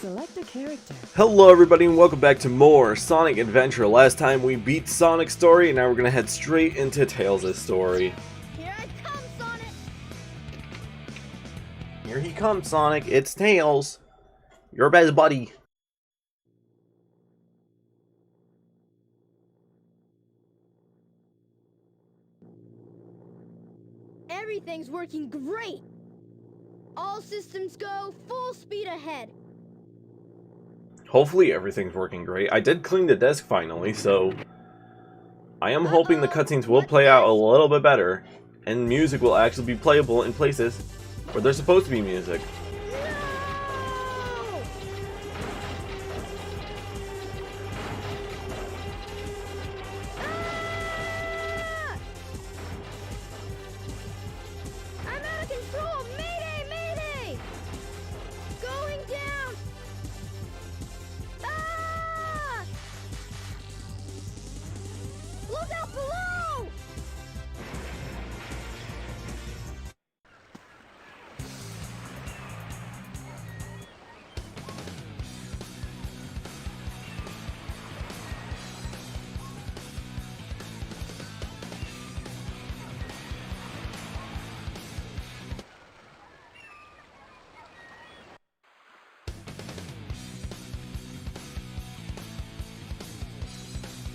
Select a character. Hello everybody and welcome back to more Sonic Adventure. Last time we beat Sonic's story and now we're gonna head straight into Tails' story. Here I come, Sonic! Here he comes, Sonic. It's Tails. Your best buddy. Everything's working great! All systems go, full speed ahead. Hopefully everything's working great. I did clean the desk finally, so I am hoping the cutscenes will play out a little bit better and music will actually be playable in places where there's supposed to be music. No! Ah! I'm out of control! Mayday! Mayday! Going down! Ah! Look out below!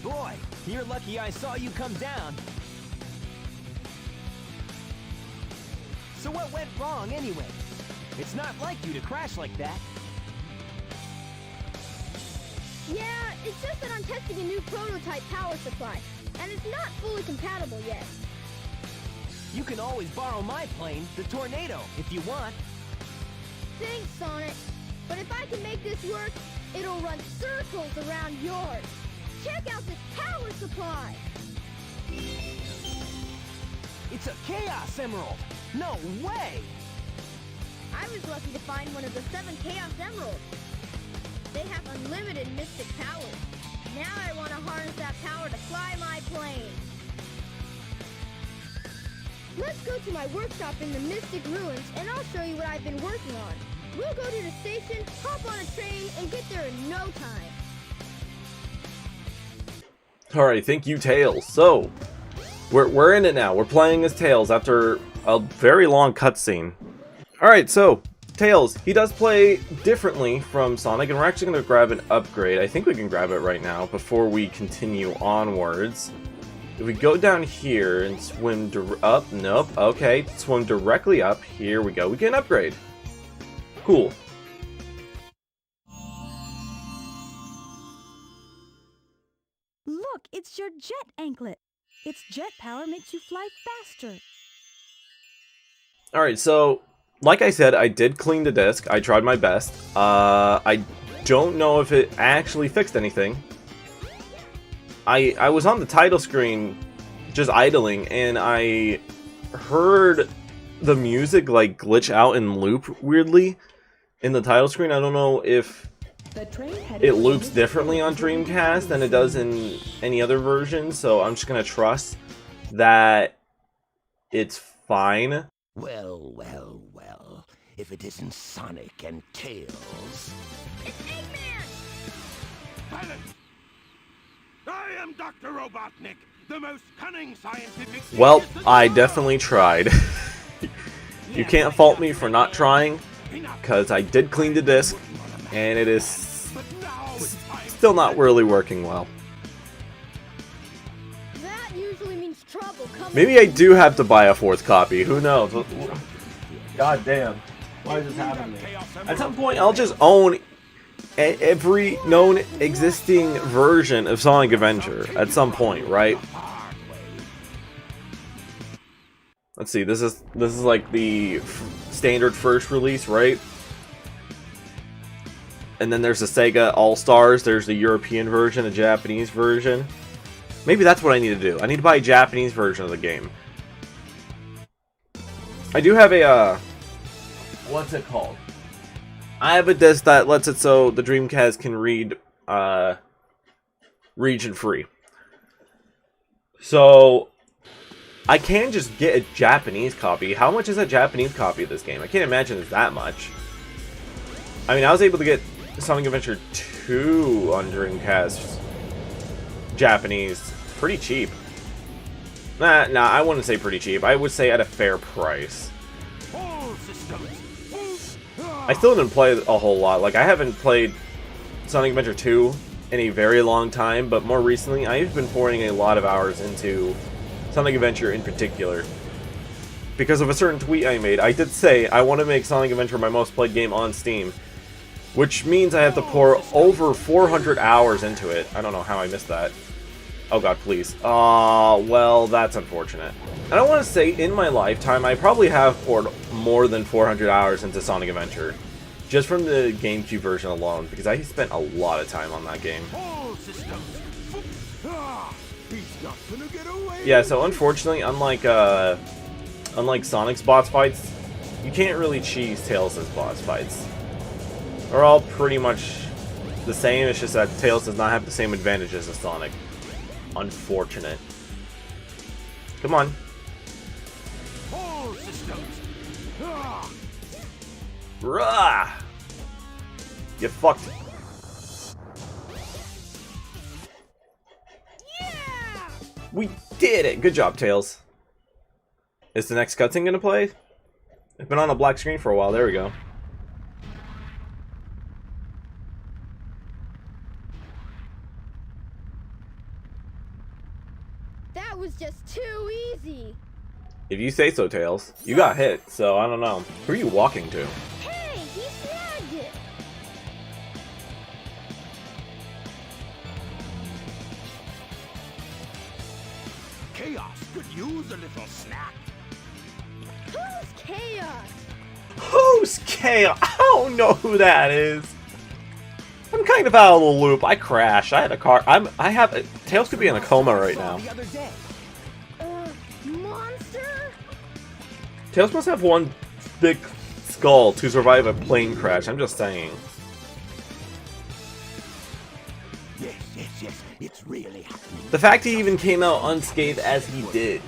Boy, you're lucky I saw you come down. So what went wrong anyway? It's not like you to crash like that. Yeah, it's just that I'm testing a new prototype power supply, and it's not fully compatible yet. You can always borrow my plane, the Tornado, if you want. Thanks, Sonic. But if I can make this work, it'll run circles around yours. Check out this power supply! It's a Chaos Emerald! No way! I was lucky to find one of the 7 Chaos Emeralds. They have unlimited mystic power. Now I want to harness that power to fly my plane. Let's go to my workshop in the Mystic Ruins and I'll show you what I've been working on. We'll go to the station, hop on a train, and get there in no time. Alright, thank you, Tails. So, we're in it now. We're playing as Tails after a very long cutscene. Alright, so, Tails, he does play differently from Sonic, and we're actually going to grab an upgrade. I think we can grab it right now before we continue onwards. If we go down here and swim up, nope, okay, swim directly up, here we go. We get an upgrade. Cool. Look, it's your jet anklet. Its jet power makes you fly faster. Alright, so, like I said, I did clean the disc. I tried my best. I don't know if it actually fixed anything. I was on the title screen just idling, and I heard the music, like, glitch out and loop weirdly in the title screen. I don't know if it loops differently on Dreamcast than it does in any other version, so I'm just gonna trust that it's fine. Well, well, well. If it isn't Sonic and Tails. It's Eggman! Silence! I am Dr. Robotnik, the most cunning scientific... Well, genius in I the definitely tried. You can't fault me for not trying, because I did clean the disc, and it is still not really working well. That usually means trouble coming. Maybe I do have to buy a 4th copy, who knows? God damn. Why is this happening to me? At some point, I'll just own every known existing version of Sonic Adventure at some point, right? Let's see, this is like the standard first release, right? And then there's the Sega All-Stars, there's the European version, a Japanese version. Maybe that's what I need to do. I need to buy a Japanese version of the game. I do have a, what's it called? I have a disc that lets it so the Dreamcast can read, region free. So, I can just get a Japanese copy. How much is a Japanese copy of this game? I can't imagine it's that much. I mean, I was able to get Sonic Adventure 2 on Dreamcast Japanese pretty cheap. Nah, I wouldn't say pretty cheap. I would say at a fair price. I still didn't play a whole lot. Like, I haven't played Sonic Adventure 2 in a very long time, but more recently, I've been pouring a lot of hours into Sonic Adventure in particular. Because of a certain tweet I made, I did say I want to make Sonic Adventure my most played game on Steam. Which means I have to pour over 400 hours into it. I don't know how I missed that. Oh god, please. Well, that's unfortunate. I don't want to say in my lifetime, I probably have poured more than 400 hours into Sonic Adventure. Just from the GameCube version alone, because I spent a lot of time on that game. Yeah, so unfortunately, unlike Sonic's boss fights, you can't really cheese Tails' boss fights. They're all pretty much the same, it's just that Tails does not have the same advantages as Sonic. Unfortunate. Come on. Rah! Get fucked. Yeah! We did it! Good job, Tails. Is the next cutscene gonna play? It's been on a black screen for a while. There we go. That was just too easy. If you say so, Tails. You got hit, so I don't know. Who are you walking to? Hey, he snagged it. Chaos could use a little snack. Who's Chaos? Who's Chaos? I don't know who that is. I'm kind of out of the loop. I crashed. I had a car. Tails could be in a coma right now. Monster? Tails must have one big skull to survive a plane crash. I'm just saying. Yes, it's really happening. The fact he even came out unscathed as he did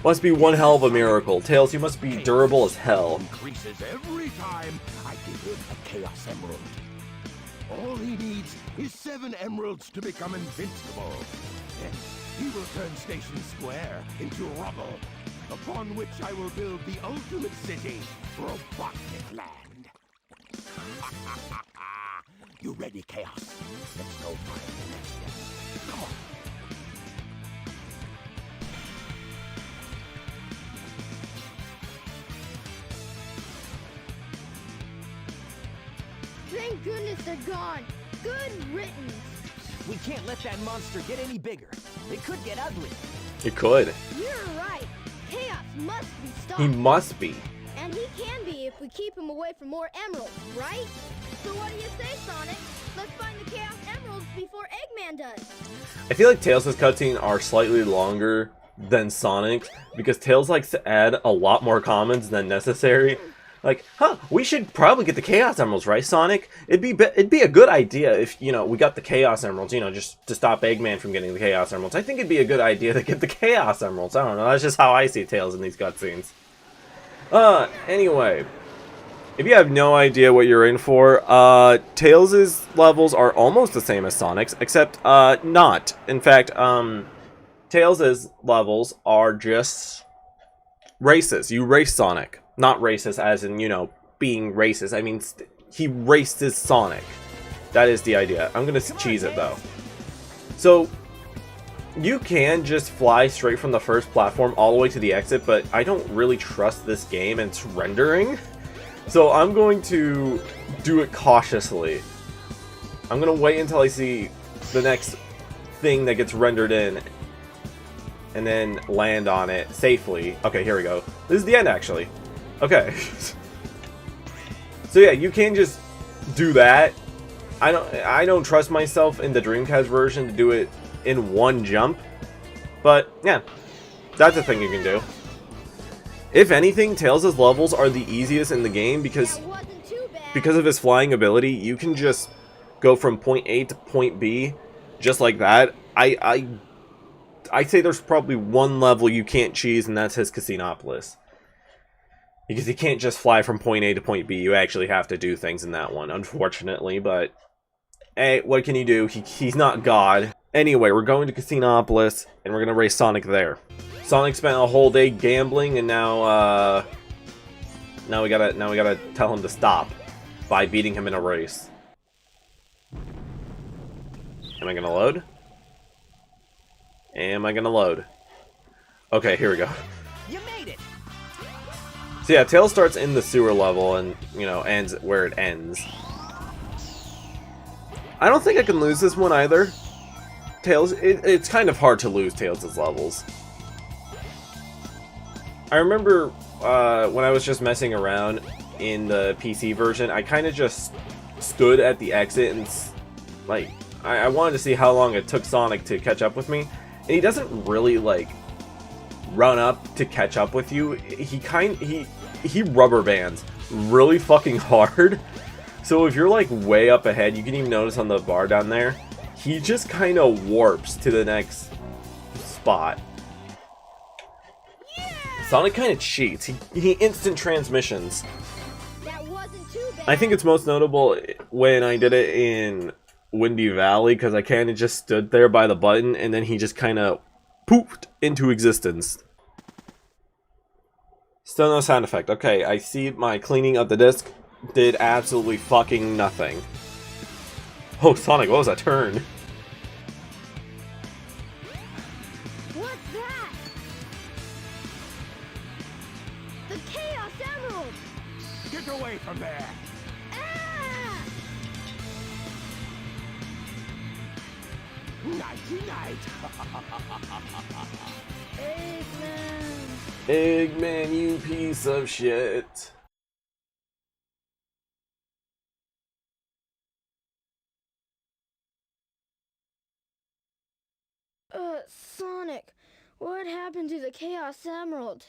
must be one hell of a miracle. Tails, you must be durable as hell. Increases every time I give him a Chaos Emerald. all he needs is 7 emeralds to become invincible. Then he will turn Station Square into rubble, upon which I will build the ultimate city, Robotnik Land. You ready, Chaos? Let's go find the next step. Come on. Thank goodness they're gone. Good riddance. We can't let that monster get any bigger. It could get ugly. It could. You're right. Chaos must be stopped. He must be. And he can be if we keep him away from more emeralds, right? So what do you say, Sonic? Let's find the Chaos Emeralds before Eggman does. I feel like Tails' cutscenes are slightly longer than Sonic's because Tails likes to add a lot more comments than necessary. Like, we should probably get the Chaos Emeralds, right, Sonic? It'd be a good idea if, we got the Chaos Emeralds, just to stop Eggman from getting the Chaos Emeralds. I think it'd be a good idea to get the Chaos Emeralds. I don't know, that's just how I see Tails in these cutscenes. Anyway, if you have no idea what you're in for, Tails' levels are almost the same as Sonic's, except, not. In fact, Tails' levels are just races. You race Sonic. Not racist as in, being racist. I mean, he races Sonic. That is the idea. I'm gonna cheese it, though. So, you can just fly straight from the first platform all the way to the exit, but I don't really trust this game and its rendering. So, I'm going to do it cautiously. I'm gonna wait until I see the next thing that gets rendered in, and then land on it safely. Okay, here we go. This is the end, actually. Okay. So yeah, you can just do that. I don't trust myself in the Dreamcast version to do it in one jump. But yeah, that's a thing you can do. If anything, Tails' levels are the easiest in the game because of his flying ability, you can just go from point A to point B just like that. I'd say there's probably one level you can't cheese, and that's his Casinopolis. Because you can't just fly from point A to point B. You actually have to do things in that one, unfortunately. But, hey, what can you do? He's not God. Anyway, we're going to Casinopolis, and we're going to race Sonic there. Sonic spent a whole day gambling, and now we gotta tell him to stop by beating him in a race. Am I gonna load? Am I gonna load? Okay, here we go. You made it. So yeah, Tails starts in the sewer level and, you know, ends where it ends. I don't think I can lose this one either. Tails, it's kind of hard to lose Tails' levels. I remember when I was just messing around in the PC version, I kind of just stood at the exit and, like, I wanted to see how long it took Sonic to catch up with me. And he doesn't really, like, run up to catch up with you. He rubber bands really fucking hard. So if you're, like, way up ahead, you can even notice on the bar down there, he just kind of warps to the next spot. Sonic kind of cheats. He instant transmissions. That wasn't too bad. I think it's most notable when I did it in Windy Valley, because I kind of just stood there by the button, and then he just kind of poofed into existence. Still no sound effect. Okay, I see my cleaning of the disc did absolutely fucking nothing. Oh, Sonic, what was that turn? What's that? The Chaos Emerald! Get away from there! Ah! Nighty night! Eggman! Eggman, you piece of shit. Sonic, what happened to the Chaos Emerald?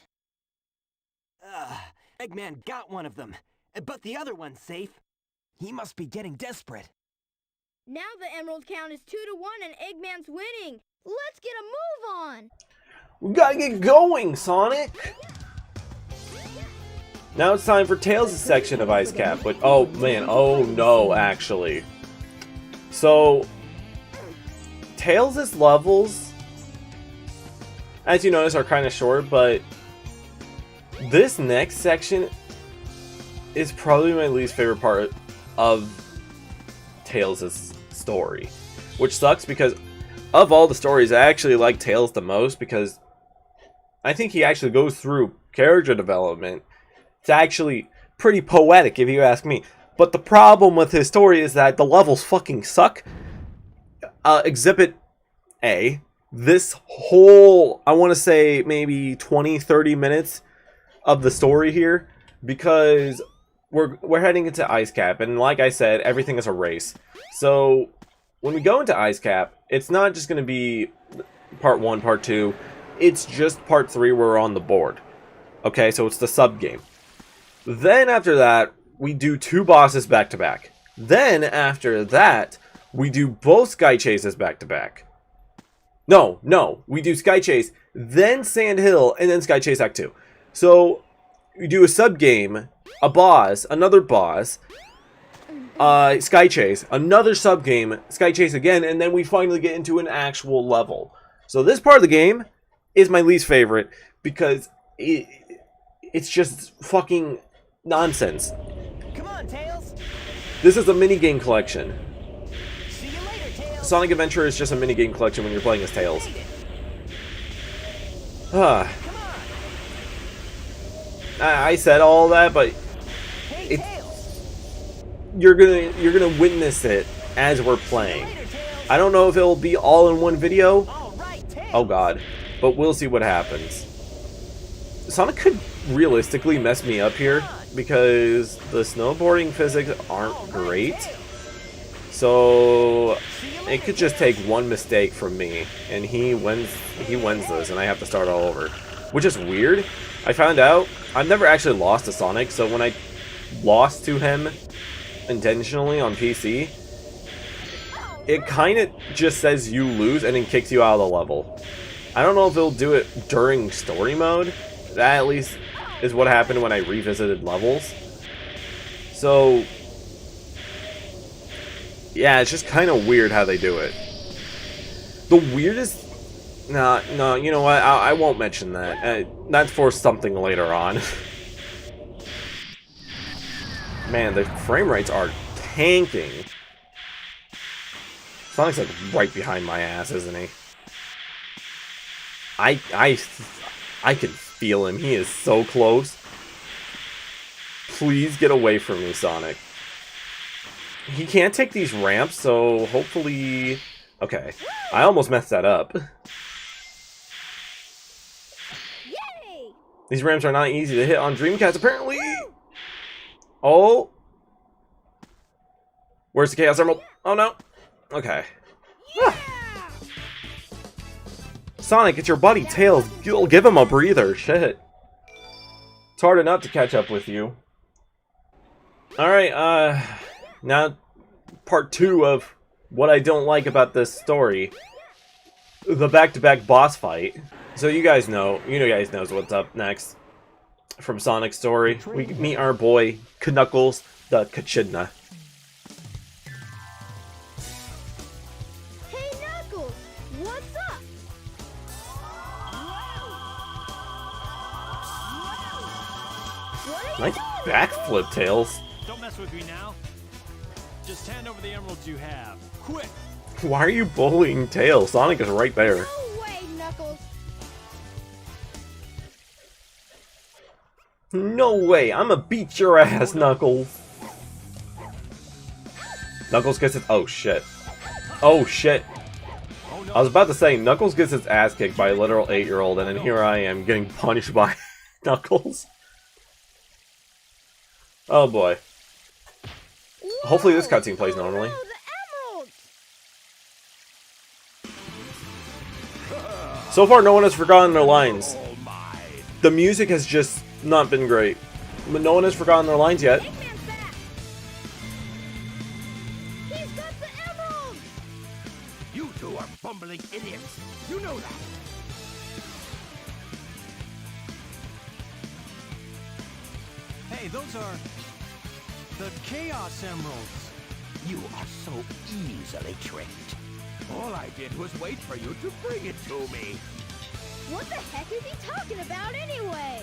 Eggman got one of them, but the other one's safe. He must be getting desperate. Now the Emerald count is 2-1 and Eggman's winning. Let's get a move on. We gotta get going, Sonic! Now it's time for Tails' section of Ice Cap, but oh man, oh no, actually. So, Tails' levels, as you notice, are kind of short, but this next section is probably my least favorite part of Tails' story. Which sucks because of all the stories, I actually like Tails the most because I think he actually goes through character development. It's actually pretty poetic if you ask me. But the problem with his story is that the levels fucking suck. Exhibit A, this whole, I want to say maybe 20-30 minutes of the story here, because we're heading into Ice Cap, and like I said, everything is a race. So when we go into Ice Cap, it's not just going to be part 1, part 2, it's just part 3 where we're on the board. Okay, so it's the sub game. Then after that, we do 2 bosses back to back. Then after that, we do both Sky Chases back to back. No, we do Sky Chase, then Sand Hill, and then Sky Chase Act 2. So we do a sub game, a boss, another boss, Sky Chase, another sub game, Sky Chase again, and then we finally get into an actual level. So this part of the game is my least favorite because it's just fucking nonsense. Come on, Tails. This is a minigame collection. See you later, Tails. Sonic Adventure is just a minigame collection when you're playing as Tails. Made it. Ah, Come on. I said all that, but Hey, It- Tails. you're gonna witness it as we're playing. Later, Tails. I don't know if it'll be all in one video. All right, Tails. Oh god, but we'll see what happens. Sonic could realistically mess me up here because the snowboarding physics aren't great. So it could just take one mistake from me and he wins this and I have to start all over. Which is weird. I found out I've never actually lost to Sonic, so when I lost to him intentionally on PC, it kind of just says you lose and then kicks you out of the level. I don't know if it'll do it during story mode. That at least is what happened when I revisited levels. So, yeah, it's just kind of weird how they do it. The weirdest... No, you know what? I won't mention that. That's for something later on. Man, the frame rates are tanking. Sonic's like right behind my ass, isn't he? I can feel him. He is so close. Please get away from me, Sonic. He can't take these ramps, so hopefully... Okay. I almost messed that up. Yay! These ramps are not easy to hit on Dreamcast, apparently. Oh. Where's the Chaos Emerald? Oh, no. Okay. Yeah! Sonic, it's your buddy Tails. You'll give him a breather. Shit. It's hard enough to catch up with you. Alright, now part 2 of what I don't like about this story. The back-to-back boss fight. So you guys knows what's up next. From Sonic's story, we meet our boy, Knuckles the Echidna. Hey, Knuckles! What's up? What are you Nice doing, backflip, Tails. Don't mess with me now. Just hand over the emeralds you have. Quick! Why are you bullying Tails? Sonic is right there. No way, Knuckles! No way, I'ma beat your ass, Knuckles. Knuckles gets his... Oh, shit. Oh, shit. I was about to say, Knuckles gets his ass kicked by a literal 8-year-old, and then here I am getting punished by Knuckles. Oh, boy. Hopefully this cutscene plays normally. Oh, the emeralds! So far, no one has forgotten their lines. The music has just not been great. But no one has forgotten their lines yet. Eggman's back! He's got the emeralds! You two are bumbling idiots. You know that. Hey, those are the Chaos Emeralds. You are so easily tricked. All I did was wait for you to bring it to me. What the heck is he talking about anyway?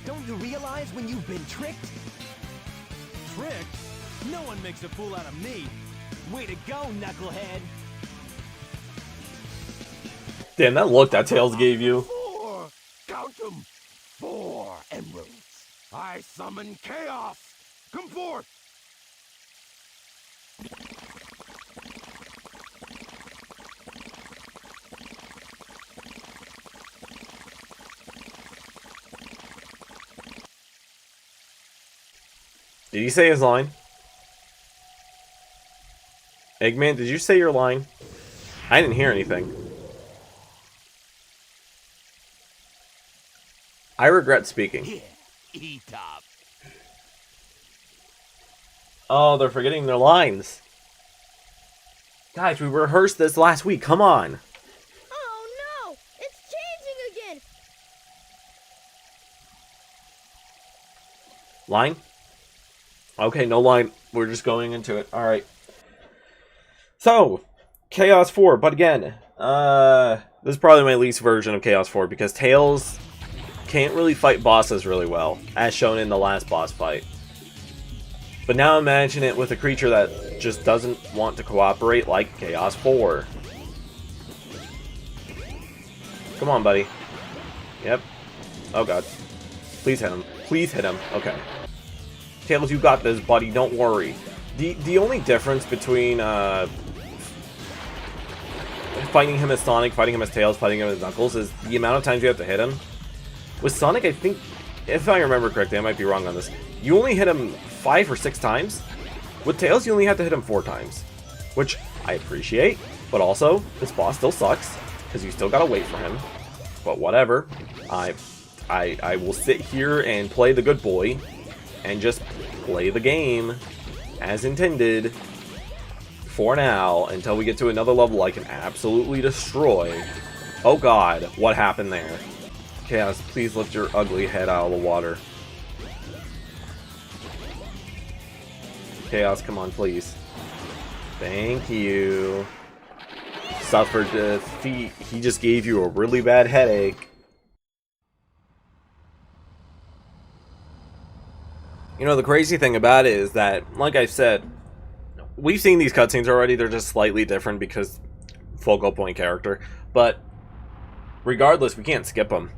Don't you realize when you've been tricked? Tricked? No one makes a fool out of me. Way to go, knucklehead. Damn, that look that Tails gave you. 4! Count them! 4 emeralds. I summon chaos! Come forth! Did he say his line? Eggman, did you say your line? I didn't hear anything. I regret speaking. Here, eat up. Oh, they're forgetting their lines. Guys, we rehearsed this last week. Come on. Oh no! It's changing again! Line? Okay, no line. We're just going into it. Alright. So, Chaos 4, but again, this is probably my least version of Chaos 4 because Tails can't really fight bosses really well, as shown in the last boss fight. But now imagine it with a creature that just doesn't want to cooperate like Chaos 4. Come on, buddy. Yep. Oh god. Please hit him. Please hit him. Okay. Tails, you got this, buddy. Don't worry. The only difference between fighting him as Sonic, fighting him as Tails, fighting him as Knuckles is the amount of times you have to hit him. With Sonic, I think, if I remember correctly, I might be wrong on this, you only hit him 5 or 6 times. With Tails, you only have to hit him 4 times. Which I appreciate, but also, this boss still sucks, because you still gotta wait for him. But whatever. I will sit here and play the good boy, and just play the game as intended for now until we get to another level I can absolutely destroy. Oh god, what happened there? Chaos, please lift your ugly head out of the water. Chaos, come on, please. Thank you. Suffered defeat. He just gave you a really bad headache. You know, the crazy thing about it is that, like I said, we've seen these cutscenes already. They're just slightly different because focal point character. But regardless, we can't skip them.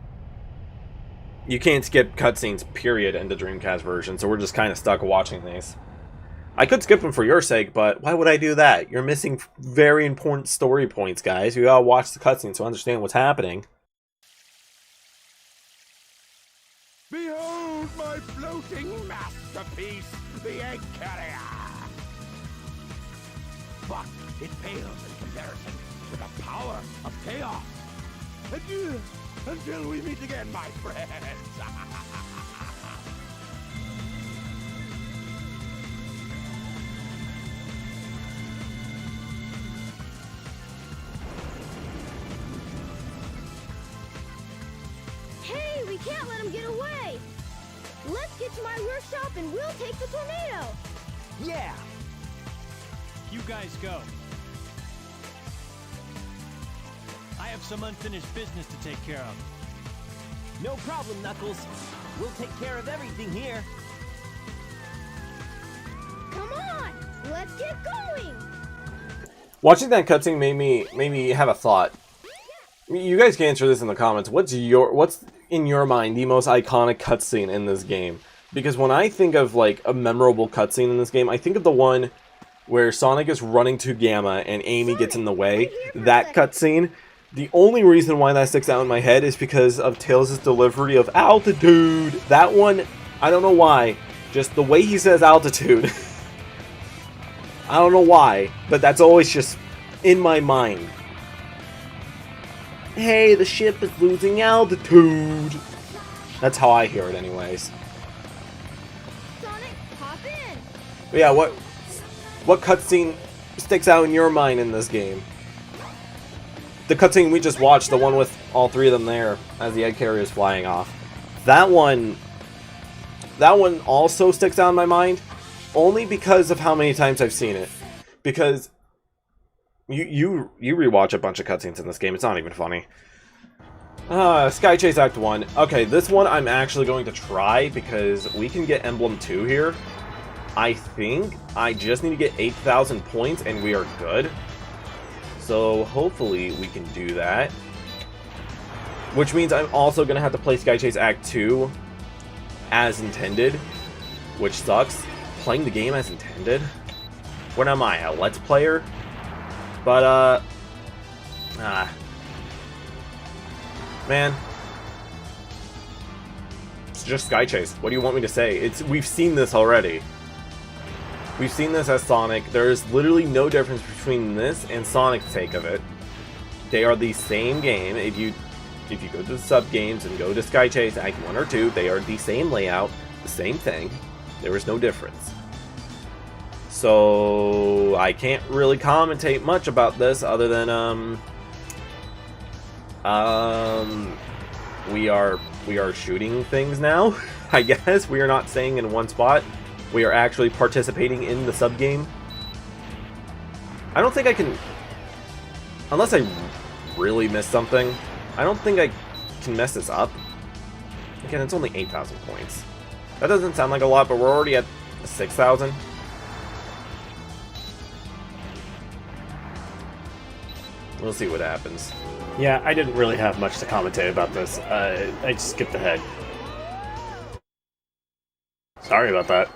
You can't skip cutscenes, period, in the Dreamcast version. So we're just kind of stuck watching these. I could skip them for your sake, but why would I do that? You're missing very important story points, guys. You gotta watch the cutscenes to understand what's happening. Behold my floating masterpiece, the egg carrier! But it pales in comparison to the power of chaos. Adieu, until we meet again, my friends! Hey, we can't let him get away! Let's get to my workshop and we'll take the tornado! Yeah! You guys go. I have some unfinished business to take care of. No problem, Knuckles. We'll take care of everything here. Come on! Let's get going! Watching that cutscene made me have a thought. You guys can answer this in the comments. What's in your mind the most iconic cutscene in this game? Because when I think of like a memorable cutscene in this game, I think of the one where Sonic is running to Gamma and Amy gets in the way. That cutscene. The only reason why that sticks out in my head is because of Tails' delivery of altitude. That one, I don't know why. Just the way he says altitude. I don't know why, but that's always just in my mind. Hey, the ship is losing altitude. That's how I hear it anyways. Sonic, hop in! But yeah, what cutscene sticks out in your mind in this game? The cutscene we just watched, the one with all three of them there as the egg carrier is flying off. That one also sticks out in my mind, only because of how many times I've seen it. Because you rewatch a bunch of cutscenes in this game, it's not even funny. Sky Chase Act 1. Okay, this one I'm actually going to try because we can get Emblem 2 here. I think I just need to get 8,000 points and we are good. So hopefully we can do that. Which means I'm also going to have to play Sky Chase Act 2 as intended. Which sucks. Playing the game as intended? What am I, a Let's Player? But, man. It's just Sky Chase. What do you want me to say? We've seen this already. We've seen this as Sonic. There's literally no difference between this and Sonic's take of it. They are the same game. If you go to the sub-games and go to Sky Chase Act 1 or 2, they are the same layout, the same thing. There is no difference. So I can't really commentate much about this other than we are shooting things now. I guess we are not staying in one spot. We are actually participating in the sub-game. I don't think I can, unless I really missed something, I don't think I can mess this up. Again, it's only 8,000 points. That doesn't sound like a lot, but we're already at 6,000. We'll see what happens. Yeah, I didn't really have much to commentate about this. I just skipped ahead. Sorry about that.